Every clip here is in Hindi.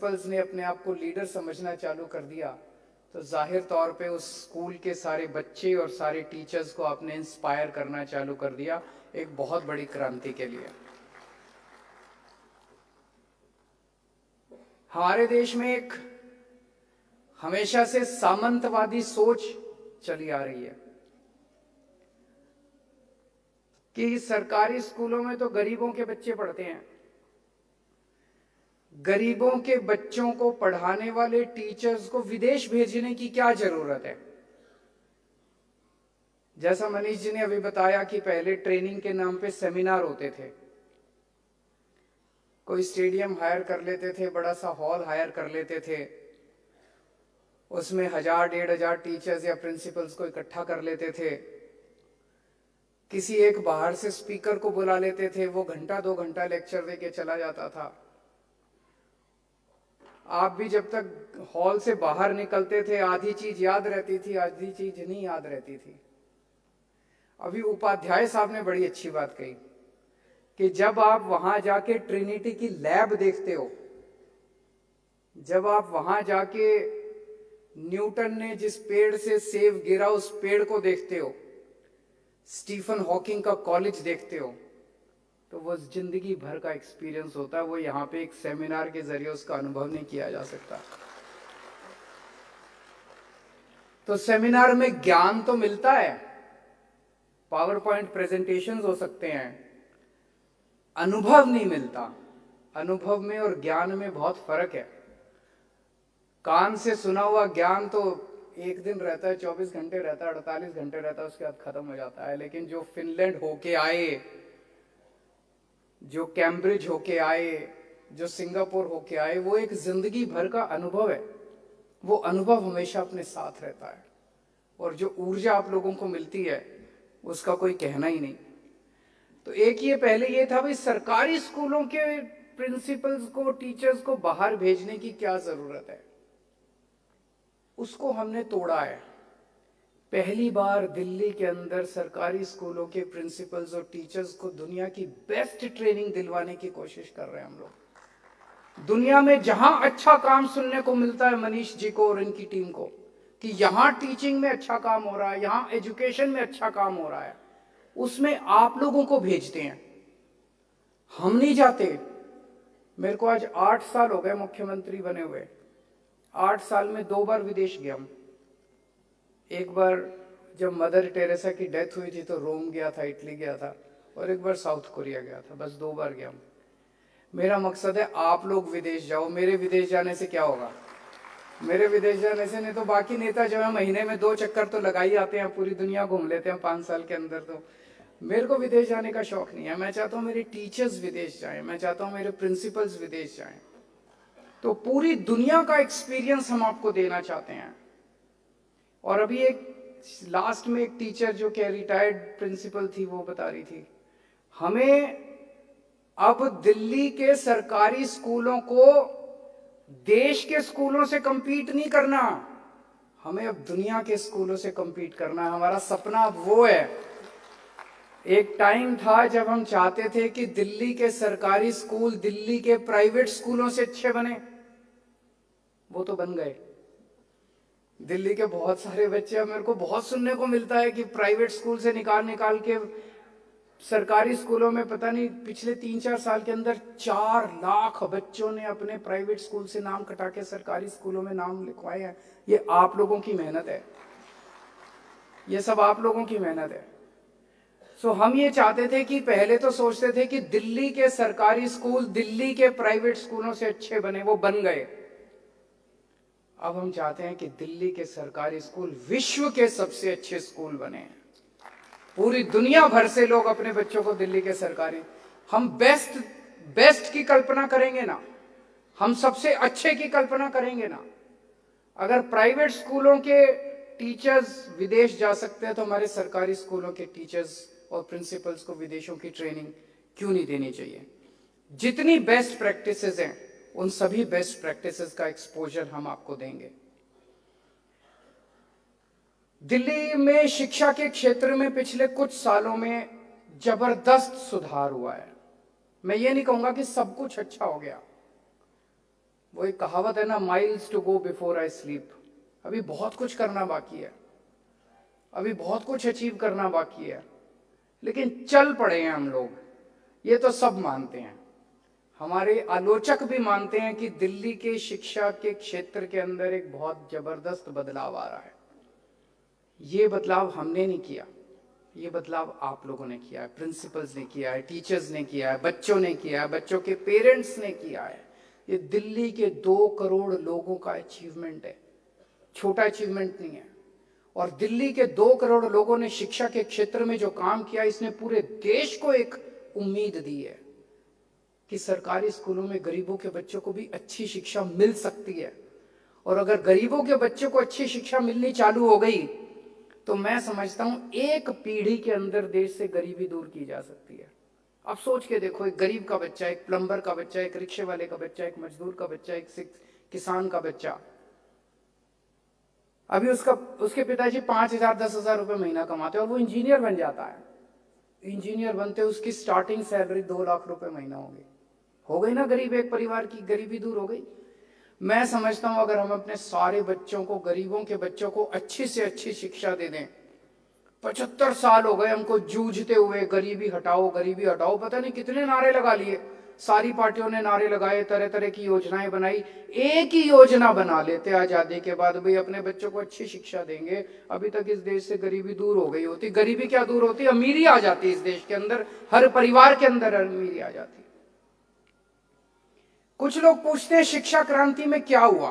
प्रिंसिपल्स ने अपने आप को लीडर समझना चालू कर दिया, तो जाहिर तौर पे उस स्कूल के सारे बच्चे और सारे टीचर्स को आपने इंस्पायर करना चालू कर दिया एक बहुत बड़ी क्रांति के लिए। हमारे देश में एक हमेशा से सामंतवादी सोच चली आ रही है कि सरकारी स्कूलों में तो गरीबों के बच्चे पढ़ते हैं, गरीबों के बच्चों को पढ़ाने वाले टीचर्स को विदेश भेजने की क्या जरूरत है। जैसा मनीष जी ने अभी बताया कि पहले ट्रेनिंग के नाम पे सेमिनार होते थे, कोई स्टेडियम हायर कर लेते थे, बड़ा सा हॉल हायर कर लेते थे, उसमें 1000-1500 टीचर्स या प्रिंसिपल्स को इकट्ठा कर लेते थे, किसी एक बाहर से स्पीकर को बुला लेते थे, वो 1-2 घंटा लेक्चर देके चला जाता था। आप भी जब तक हॉल से बाहर निकलते थे आधी चीज याद रहती थी, आधी चीज नहीं याद रहती थी। अभी उपाध्याय साहब ने बड़ी अच्छी बात कही कि जब आप वहां जाके ट्रिनिटी की लैब देखते हो, जब आप वहां जाके न्यूटन ने जिस पेड़ से सेब गिरा उस पेड़ को देखते हो, स्टीफन हॉकिंग का कॉलेज देखते हो, तो वो जिंदगी भर का एक्सपीरियंस होता है, वो यहाँ पे एक सेमिनार के जरिए उसका अनुभव नहीं किया जा सकता। तो सेमिनार में ज्ञान तो मिलता है, पावर पॉइंट प्रेजेंटेशंस हो सकते हैं, अनुभव नहीं मिलता। अनुभव में और ज्ञान में बहुत फर्क है। कान से सुना हुआ ज्ञान तो एक दिन रहता है, 24 घंटे रहता है, 48 घंटे रहता है, उसके बाद खत्म हो जाता है। लेकिन जो फिनलैंड होके आए, जो कैम्ब्रिज होके आए, जो सिंगापुर होके आए, वो एक जिंदगी भर का अनुभव है। वो अनुभव हमेशा अपने साथ रहता है, और जो ऊर्जा आप लोगों को मिलती है उसका कोई कहना ही नहीं। तो एक ये पहले ये था भाई, सरकारी स्कूलों के प्रिंसिपल्स को, टीचर्स को बाहर भेजने की क्या जरूरत है, उसको हमने तोड़ा है। पहली बार दिल्ली के अंदर सरकारी स्कूलों के प्रिंसिपल्स और टीचर्स को दुनिया की बेस्ट ट्रेनिंग दिलवाने की कोशिश कर रहे हैं हम लोग। दुनिया में जहां अच्छा काम सुनने को मिलता है मनीष जी को और इनकी टीम को कि यहां टीचिंग में अच्छा काम हो रहा है, यहां एजुकेशन में अच्छा काम हो रहा है, उसमें आप लोगों को भेजते हैं, हम नहीं जाते। मेरे को आज 8 साल हो गए मुख्यमंत्री बने हुए। 8 साल में 2 बार विदेश गया हूं। एक बार जब मदर टेरेसा की डेथ हुई थी तो रोम गया था, इटली गया था, और एक बार साउथ कोरिया गया था। बस 2 बार गया हूं। मेरा मकसद है आप लोग विदेश जाओ। मेरे विदेश जाने से क्या होगा? मेरे विदेश जाने से नहीं तो बाकी नेता जो है महीने में 2 चक्कर तो लगा ही आते हैं, पूरी दुनिया घूम लेते हैं 5 साल के अंदर। तो मेरे को विदेश जाने का शौक नहीं है। मैं चाहता हूं मेरे टीचर्स विदेश जाएं, मैं चाहता हूं मेरे प्रिंसिपल्स विदेश जाएं। तो पूरी दुनिया का एक्सपीरियंस हम आपको देना चाहते हैं। और अभी एक लास्ट में एक टीचर जो कि रिटायर्ड प्रिंसिपल थी, वो बता रही थी, हमें अब दिल्ली के सरकारी स्कूलों को देश के स्कूलों से कंपीट नहीं करना, हमें अब दुनिया के स्कूलों से कंपीट करना है। हमारा सपना अब वो है। एक टाइम था जब हम चाहते थे कि दिल्ली के सरकारी स्कूल दिल्ली के प्राइवेट स्कूलों से अच्छे बने, वो तो बन गए। दिल्ली के बहुत सारे बच्चे, अब मेरे को बहुत सुनने को मिलता है कि प्राइवेट स्कूल से निकाल के सरकारी स्कूलों में, पता नहीं पिछले 3-4 साल के अंदर 4 लाख बच्चों ने अपने प्राइवेट स्कूल से नाम कटा के सरकारी स्कूलों में नाम लिखवाए हैं। ये आप लोगों की मेहनत है, ये सब आप लोगों की मेहनत है। सो हम ये चाहते थे कि पहले तो सोचते थे कि दिल्ली के सरकारी स्कूल दिल्ली के प्राइवेट स्कूलों से अच्छे बने, वो बन गए। अब हम चाहते हैं कि दिल्ली के सरकारी स्कूल विश्व के सबसे अच्छे स्कूल बने। पूरी दुनिया भर से लोग अपने बच्चों को दिल्ली के सरकारी, हम बेस्ट की कल्पना करेंगे ना, हम सबसे अच्छे की कल्पना करेंगे ना। अगर प्राइवेट स्कूलों के टीचर्स विदेश जा सकते हैं तो हमारे सरकारी स्कूलों के टीचर्स और प्रिंसिपल्स को विदेशों की ट्रेनिंग क्यों नहीं देनी चाहिए? जितनी बेस्ट प्रैक्टिसेस हैं उन सभी बेस्ट प्रैक्टिसेस का एक्सपोजर हम आपको देंगे। दिल्ली में शिक्षा के क्षेत्र में पिछले कुछ सालों में जबरदस्त सुधार हुआ है। मैं ये नहीं कहूंगा कि सब कुछ अच्छा हो गया, वो एक कहावत है ना, miles to go before I sleep. अभी बहुत कुछ करना बाकी है, अभी बहुत कुछ अचीव करना बाकी है, लेकिन चल पड़े हैं हम लोग, ये तो सब मानते हैं। हमारे आलोचक भी मानते हैं कि दिल्ली के शिक्षा के क्षेत्र के अंदर एक बहुत जबरदस्त बदलाव आ रहा है। ये बदलाव हमने नहीं किया, ये बदलाव आप लोगों ने किया है, प्रिंसिपल्स ने किया है, टीचर्स ने किया है, बच्चों ने किया है, बच्चों के पेरेंट्स ने किया है। ये दिल्ली के 2 करोड़ लोगों का अचीवमेंट है, छोटा अचीवमेंट नहीं है। और दिल्ली के 2 करोड़ लोगों ने शिक्षा के क्षेत्र में जो काम किया, इसने पूरे देश को एक उम्मीद दी है कि सरकारी स्कूलों में गरीबों के बच्चों को भी अच्छी शिक्षा मिल सकती है। और अगर गरीबों के बच्चों को अच्छी शिक्षा मिलनी चालू हो गई तो मैं समझता हूं एक पीढ़ी के अंदर देश से गरीबी दूर की जा सकती है। अब सोच के देखो, एक गरीब का बच्चा, एक प्लम्बर का बच्चा, एक रिक्शे वाले का बच्चा, एक मजदूर का बच्चा, एक किसान का बच्चा, अभी उसके पिताजी 5,000 10,000 रुपए महीना कमाते हैं और वो इंजीनियर बन जाता है। इंजीनियर बनते उसकी स्टार्टिंग सैलरी 2 लाख रुपए महीना होगी। हो गई ना गरीब, एक परिवार की गरीबी दूर हो गई। मैं समझता हूं अगर हम अपने सारे बच्चों को, गरीबों के बच्चों को अच्छी से अच्छी शिक्षा दे दें। 75 साल हो गए हमको जूझते हुए, गरीबी हटाओ गरीबी हटाओ, पता नहीं कितने नारे लगा लिए, सारी पार्टियों ने नारे लगाए, तरह तरह की योजनाएं बनाई। एक ही योजना बना लेते आजादी के बाद, भाई अपने बच्चों को अच्छी शिक्षा देंगे। अभी तक इस देश से गरीबी दूर हो गई होती। गरीबी क्या दूर होती, अमीरी आ जाती इस देश के अंदर, हर परिवार के अंदर अमीरी आ जाती। कुछ लोग पूछते हैं शिक्षा क्रांति में क्या हुआ?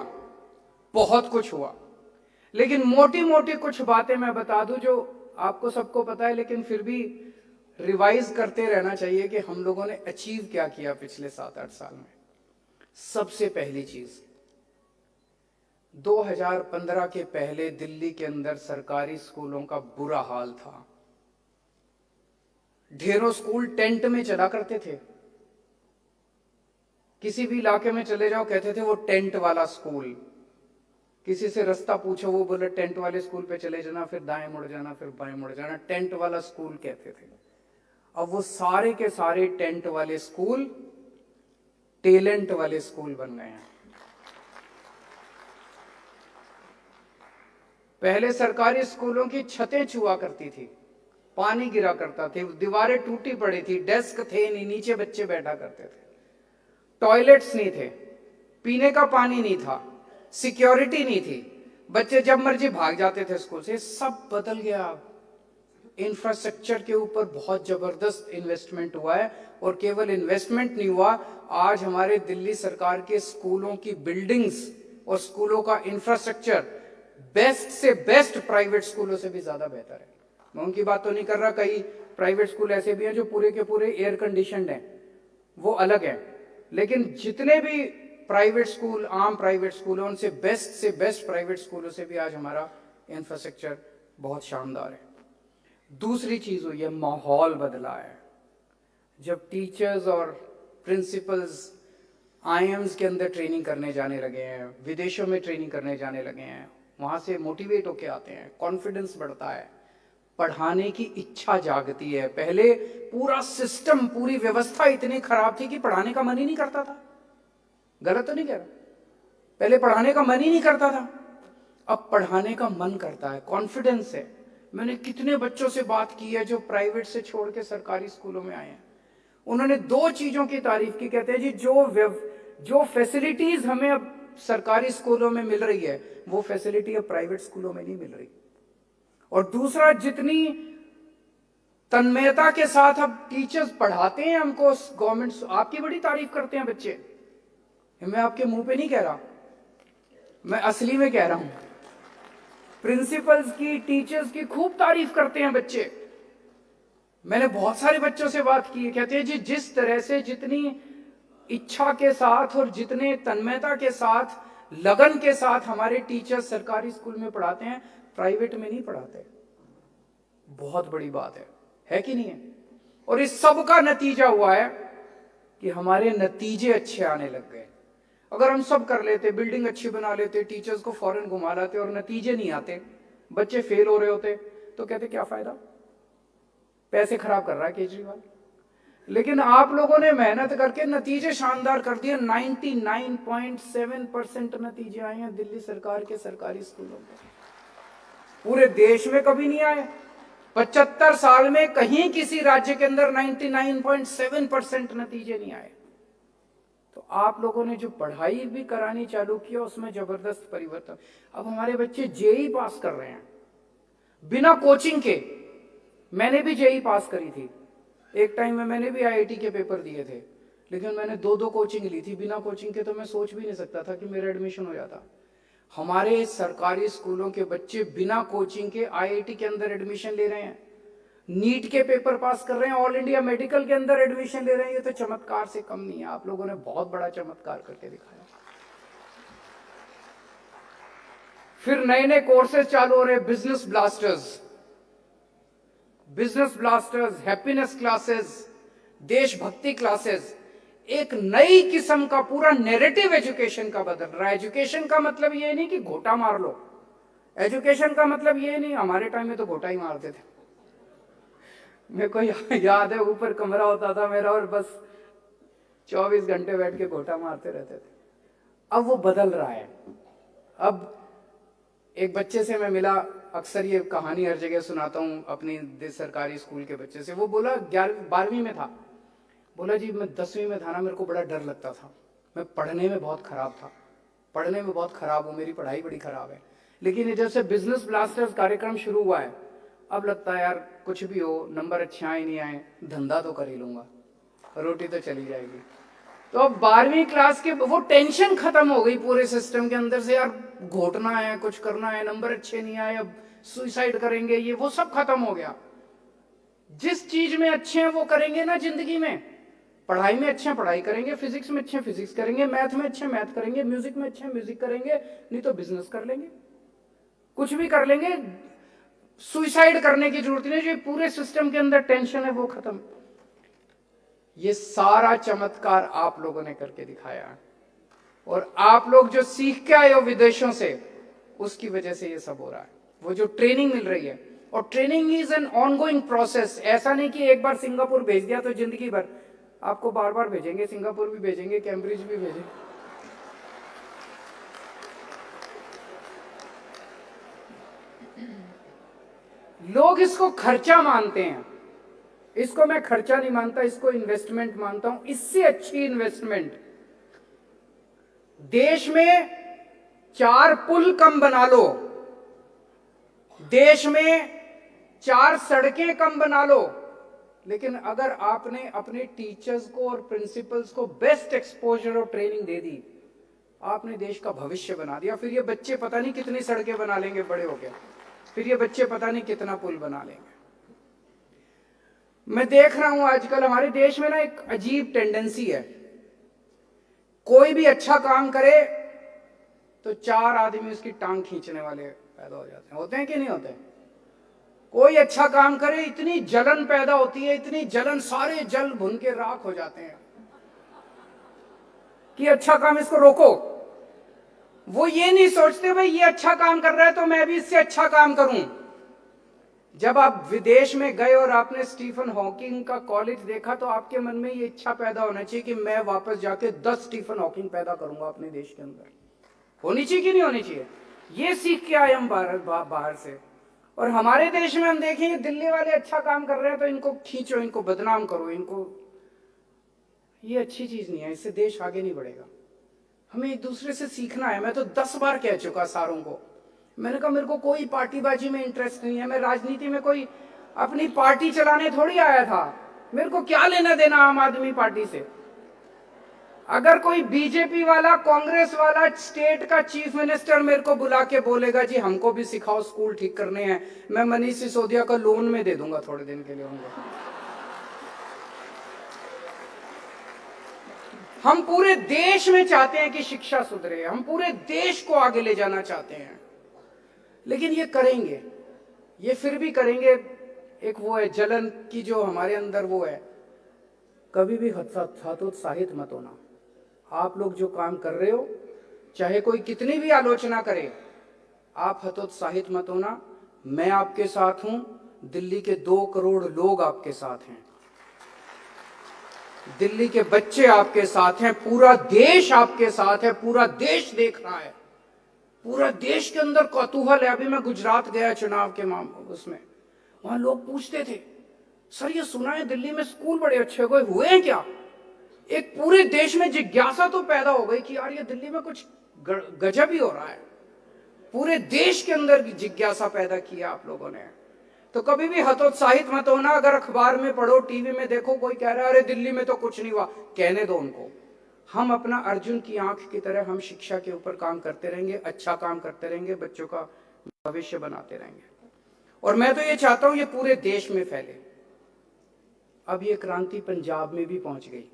बहुत कुछ हुआ, लेकिन मोटी मोटी कुछ बातें मैं बता दूं जो आपको सबको पता है, लेकिन फिर भी रिवाइज करते रहना चाहिए कि हम लोगों ने अचीव क्या किया पिछले 7-8 साल में। सबसे पहली चीज, 2015 के पहले दिल्ली के अंदर सरकारी स्कूलों का बुरा हाल था। ढेरों स्कूल टेंट में चला करते थे। किसी भी इलाके में चले जाओ, कहते थे वो टेंट वाला स्कूल। किसी से रास्ता पूछो, वो बोले टेंट वाले स्कूल पे चले जाना, फिर दाएं मुड़ जाना, फिर बाएं मुड़ जाना, टेंट वाला स्कूल कहते थे। अब वो सारे के सारे टेंट वाले स्कूल टैलेंट वाले स्कूल बन गए हैं। पहले सरकारी स्कूलों की छतें छुआ करती थी, पानी गिरा करता थी, दीवारें टूटी पड़ी थी, डेस्क थे नहीं, नीचे बच्चे बैठा करते थे, टॉयलेट्स नहीं थे, पीने का पानी नहीं था, सिक्योरिटी नहीं थी, बच्चे जब मर्जी भाग जाते थे स्कूल से। सब बदल गया। इंफ्रास्ट्रक्चर के ऊपर बहुत जबरदस्त इन्वेस्टमेंट हुआ है, और केवल इन्वेस्टमेंट नहीं हुआ, आज हमारे दिल्ली सरकार के स्कूलों की बिल्डिंग्स और स्कूलों का इंफ्रास्ट्रक्चर बेस्ट से बेस्ट प्राइवेट स्कूलों से भी ज्यादा बेहतर है। मैं उनकी बात तो नहीं कर रहा, कई प्राइवेट स्कूल ऐसे भी हैं जो पूरे के पूरे एयर कंडीशनड हैं, वो अलग है, लेकिन जितने भी प्राइवेट स्कूल, आम प्राइवेट स्कूल है, उनसे बेस्ट प्राइवेट स्कूलों से भी आज हमारा इंफ्रास्ट्रक्चर बहुत शानदार है। दूसरी चीज हुई है, माहौल बदला है। जब टीचर्स और प्रिंसिपल्स आईएम्स के अंदर ट्रेनिंग करने जाने लगे हैं, विदेशों में ट्रेनिंग करने जाने लगे हैं, वहां से मोटिवेट होके आते हैं, कॉन्फिडेंस बढ़ता है, पढ़ाने की इच्छा जागती है। पहले पूरा सिस्टम, पूरी व्यवस्था इतनी खराब थी कि पढ़ाने का मन ही नहीं करता था। गलत तो नहीं कह रहा, पहले पढ़ाने का मन ही नहीं करता था, अब पढ़ाने का मन करता है, कॉन्फिडेंस है। मैंने कितने बच्चों से बात की है जो प्राइवेट से छोड़ के सरकारी स्कूलों में आए हैं, उन्होंने 2 चीजों की तारीफ की। कहते हैं जी जो फैसिलिटीज हमें अब सरकारी स्कूलों में मिल रही है, वो फैसिलिटी अब प्राइवेट स्कूलों में नहीं मिल रही। और दूसरा, जितनी तन्मयता के साथ अब टीचर्स पढ़ाते हैं हमको, गवर्नमेंट आपकी बड़ी तारीफ करते हैं बच्चे। मैं आपके मुंह पे नहीं कह रहा, मैं असली में कह रहा हूं। प्रिंसिपल्स की, टीचर्स की खूब तारीफ करते हैं बच्चे। मैंने बहुत सारे बच्चों से बात की है, कहते हैं जी जिस तरह से, जितनी इच्छा के साथ और जितने तन्मयता के साथ, लगन के साथ हमारे टीचर्स सरकारी स्कूल में पढ़ाते हैं, प्राइवेट में नहीं पढ़ाते। बहुत बड़ी बात है कि नहीं है? और इस सब का नतीजा हुआ है कि हमारे नतीजे अच्छे आने लग गए। अगर हम सब कर लेते, बिल्डिंग अच्छी बना लेते, टीचर्स को फॉरेन घुमा लाते और नतीजे नहीं आते, बच्चे फेल हो रहे होते, तो कहते क्या फायदा, पैसे खराब कर रहा है केजरीवाल। लेकिन आप लोगों ने मेहनत करके नतीजे शानदार कर दिए। 99.7% नतीजे आए हैं दिल्ली सरकार के सरकारी स्कूलों में। पूरे देश में कभी नहीं आए। 75 साल में कहीं किसी राज्य के अंदर 99.7% नतीजे नहीं आए। तो आप लोगों ने जो पढ़ाई भी करानी चालू किया उसमें जबरदस्त परिवर्तन। अब हमारे बच्चे जेई पास कर रहे हैं बिना कोचिंग के। मैंने भी जेई पास करी थी, एक टाइम में मैंने भी आईआईटी के पेपर दिए थे, लेकिन मैंने दो कोचिंग ली थी। बिना कोचिंग के तो मैं सोच भी नहीं सकता था कि मेरा एडमिशन हो जाता। हमारे सरकारी स्कूलों के बच्चे बिना कोचिंग के आईआईटी के अंदर एडमिशन ले रहे हैं, नीट के पेपर पास कर रहे हैं, ऑल इंडिया मेडिकल के अंदर एडमिशन ले रहे हैं। ये तो चमत्कार से कम नहीं है। आप लोगों ने बहुत बड़ा चमत्कार करके दिखाया। फिर नए नए कोर्सेज चालू हो रहे हैं, बिजनेस ब्लास्टर्स, हैप्पीनेस क्लासेस, देशभक्ति क्लासेस। एक नई किस्म का पूरा नैरेटिव एजुकेशन का बदल रहा है। एजुकेशन का मतलब ये नहीं कि घोटा मार लो, एजुकेशन का मतलब ये नहीं, हमारे टाइम में तो घोटा ही मारते थे। मेरे को याद है ऊपर कमरा होता था मेरा और बस 24 घंटे बैठ के घोटा मारते रहते थे। अब वो बदल रहा है। अब एक बच्चे से मैं मिला, अक्सर ये कहानी हर जगह सुनाता हूँ अपनी सरकारी स्कूल के बच्चे से। वो बोला 12वीं में था, बोला जी मैं 10वीं में था ना, मेरे को बड़ा डर लगता था, मैं पढ़ने में बहुत खराब था, पढ़ने में बहुत खराब हूँ, मेरी पढ़ाई बड़ी खराब है। लेकिन ये जब से बिजनेस ब्लास्टर्स कार्यक्रम शुरू हुआ है, अब लगता है यार कुछ भी हो, नंबर अच्छे आए नहीं आए, धंधा तो कर ही लूंगा, रोटी तो चली जाएगी। तो अब 12वीं क्लास के वो टेंशन खत्म हो गई पूरे सिस्टम के अंदर से। यार घोटना है, कुछ करना है, नंबर अच्छे नहीं आए, अब सुसाइड करेंगे, ये वो सब खत्म हो गया। जिस चीज में अच्छे हैं वो करेंगे ना जिंदगी में। पढ़ाई में अच्छे पढ़ाई करेंगे, फिजिक्स में अच्छे फिजिक्स करेंगे, मैथ में अच्छे मैथ करेंगे, म्यूजिक में अच्छे म्यूजिक करेंगे, नहीं तो बिजनेस कर लेंगे, कुछ भी कर लेंगे। सुसाइड करने की जरूरत नहीं। जो पूरे सिस्टम के अंदर टेंशन है वो खत्म। ये सारा चमत्कार आप लोगों ने करके दिखाया, और आप लोग जो सीख के आए हो विदेशों से, उसकी वजह से ये सब हो रहा है। वो जो ट्रेनिंग मिल रही है, और training is an ongoing process. ऐसा नहीं कि एक बार सिंगापुर भेज दिया तो जिंदगी भर, आपको बार बार भेजेंगे, सिंगापुर भी भेजेंगे, कैम्ब्रिज भी भेजेंगे। लोग इसको खर्चा मानते हैं, इसको मैं खर्चा नहीं मानता, इसको इन्वेस्टमेंट मानता हूं। इससे अच्छी इन्वेस्टमेंट देश में 4 पुल कम बना लो, देश में 4 सड़कें कम बना लो, लेकिन अगर आपने अपने टीचर्स को और प्रिंसिपल्स को बेस्ट एक्सपोजर और ट्रेनिंग दे दी, आपने देश का भविष्य बना दिया। फिर ये बच्चे पता नहीं कितनी सड़कें बना लेंगे बड़े हो गए, फिर ये बच्चे पता नहीं कितना पुल बना लेंगे। मैं देख रहा हूं आजकल हमारे देश में ना एक अजीब टेंडेंसी है, कोई भी अच्छा काम करे तो 4 आदमी उसकी टांग खींचने वाले पैदा हो जाते हैं। होते हैं कि नहीं होते? कोई अच्छा काम करे, इतनी जलन पैदा होती है, इतनी जलन, सारे जल भुन के राख हो जाते हैं कि अच्छा काम, इसको रोको। वो ये नहीं सोचते भाई ये अच्छा काम कर रहा है तो मैं भी इससे अच्छा काम करूं। जब आप विदेश में गए और आपने स्टीफन हॉकिंग का कॉलेज देखा, तो आपके मन में ये इच्छा पैदा होना चाहिए कि मैं वापस जाके 10 स्टीफन हॉकिंग पैदा करूंगा अपने देश के अंदर। होनी चाहिए कि नहीं होनी चाहिए? ये सीख के आए हम बाहर से। और हमारे देश में हम देखेंगे दिल्ली वाले अच्छा काम कर रहे हैं तो इनको खींचो, इनको बदनाम करो, इनको। ये अच्छी चीज नहीं है, इससे देश आगे नहीं बढ़ेगा। हमें एक दूसरे से सीखना है। मैं तो 10 बार कह चुका सारों को, मैंने कहा मेरे को कोई पार्टीबाजी में इंटरेस्ट नहीं है, मैं राजनीति में कोई अपनी पार्टी चलाने थोड़ी आया था। मेरे को क्या लेना देना आम आदमी पार्टी से। अगर कोई बीजेपी वाला, कांग्रेस वाला स्टेट का चीफ मिनिस्टर मेरे को बुला के बोलेगा जी हमको भी सिखाओ, स्कूल ठीक करने हैं, मैं मनीष सिसोदिया को लोन में दे दूंगा थोड़े दिन के लिए उनको। हम पूरे देश में चाहते हैं कि शिक्षा सुधरे, हम पूरे देश को आगे ले जाना चाहते हैं, लेकिन ये करेंगे, ये फिर भी करेंगे। एक वो है जलन की जो हमारे अंदर वो है। कभी भी हतोत्साहित मत होना। आप लोग जो काम कर रहे हो, चाहे कोई कितनी भी आलोचना करे, आप हतोत्साहित मत होना। मैं आपके साथ हूं, दिल्ली के 2 करोड़ लोग आपके साथ हैं। दिल्ली के बच्चे आपके साथ हैं, पूरा देश आपके साथ है, पूरा देश देख रहा है, पूरा देश के अंदर कौतूहल है। अभी मैं गुजरात गया चुनाव के उसमें, वहां लोग पूछते थे, सर ये सुना है दिल्ली में स्कूल बड़े अच्छे हुए हैं क्या? एक पूरे देश में जिज्ञासा तो पैदा हो गई कि यार ये दिल्ली में कुछ गजब ही हो रहा है। पूरे देश के अंदर जिज्ञासा पैदा किया आप लोगों ने। तो कभी भी हतोत्साहित मत होना। अगर अखबार में पढ़ो, टीवी में देखो, कोई कह रहा है अरे दिल्ली में तो कुछ नहीं हुआ, कहने दो उनको। हम अपना अर्जुन की आंख की तरह हम शिक्षा के ऊपर काम करते रहेंगे, अच्छा काम करते रहेंगे, बच्चों का भविष्य बनाते रहेंगे। और मैं तो ये चाहता हूं ये पूरे देश में फैले। अब ये क्रांति पंजाब में भी पहुंच गई।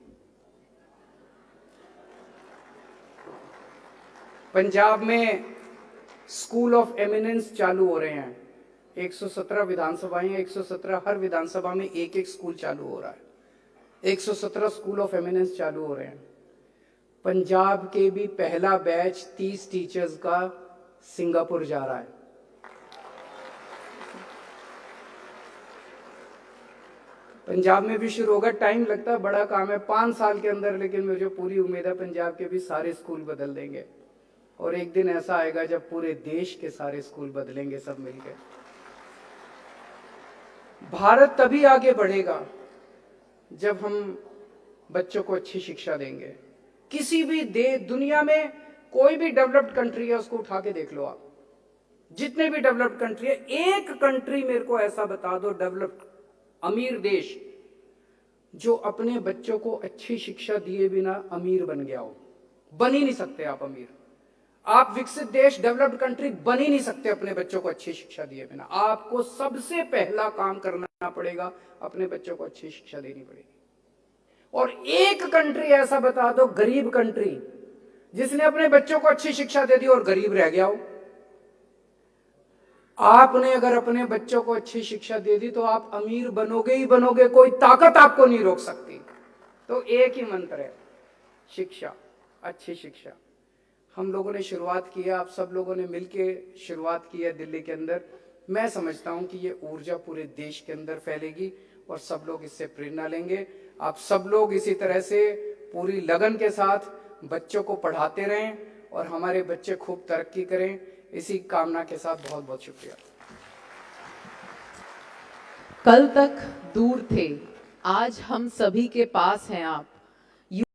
पंजाब में स्कूल ऑफ एमिनेंस चालू हो रहे हैं। 117 विधानसभाएं, 117 हर विधानसभा में एक एक स्कूल चालू हो रहा है। 117 स्कूल ऑफ एमिनेंस चालू हो रहे हैं। पंजाब के भी पहला बैच 30 टीचर्स का सिंगापुर जा रहा है। पंजाब में भी शुरू होगा। टाइम लगता है, बड़ा काम है, 5 साल के अंदर, लेकिन मुझे पूरी उम्मीद है पंजाब के भी सारे स्कूल बदल देंगे। और एक दिन ऐसा आएगा जब पूरे देश के सारे स्कूल बदलेंगे सब मिलकर। भारत तभी आगे बढ़ेगा जब हम बच्चों को अच्छी शिक्षा देंगे। किसी भी दुनिया में कोई भी डेवलप्ड कंट्री है, उसको उठा के देख लो आप, जितने भी डेवलप्ड कंट्री है, एक कंट्री मेरे को ऐसा बता दो डेवलप्ड अमीर देश जो अपने बच्चों को अच्छी शिक्षा दिए बिना अमीर बन गया हो। बन ही नहीं सकते आप अमीर। आप विकसित देश, डेवलप्ड कंट्री बन ही नहीं सकते अपने बच्चों को अच्छी शिक्षा दिए बिना। आपको सबसे पहला काम करना पड़ेगा, अपने बच्चों को अच्छी शिक्षा देनी पड़ेगी। और एक कंट्री ऐसा बता दो, गरीब कंट्री, जिसने अपने बच्चों को अच्छी शिक्षा दे दी और गरीब रह गया हो। आपने अगर अपने बच्चों को अच्छी शिक्षा दे दी तो आप अमीर बनोगे ही बनोगे, कोई ताकत आपको नहीं रोक सकती। तो एक ही मंत्र है, शिक्षा, अच्छी शिक्षा। हम लोगों ने शुरुआत की है, आप सब लोगों ने मिलके शुरुआत की है दिल्ली के अंदर। मैं समझता हूं कि ये ऊर्जा पूरे देश के अंदर फैलेगी और सब लोग इससे प्रेरणा लेंगे। आप सब लोग इसी तरह से पूरी लगन के साथ बच्चों को पढ़ाते रहें और हमारे बच्चे खूब तरक्की करें। इसी कामना के साथ बहुत बहुत शुक्रिया। कल तक दूर थे, आज हम सभी के पास हैं आप।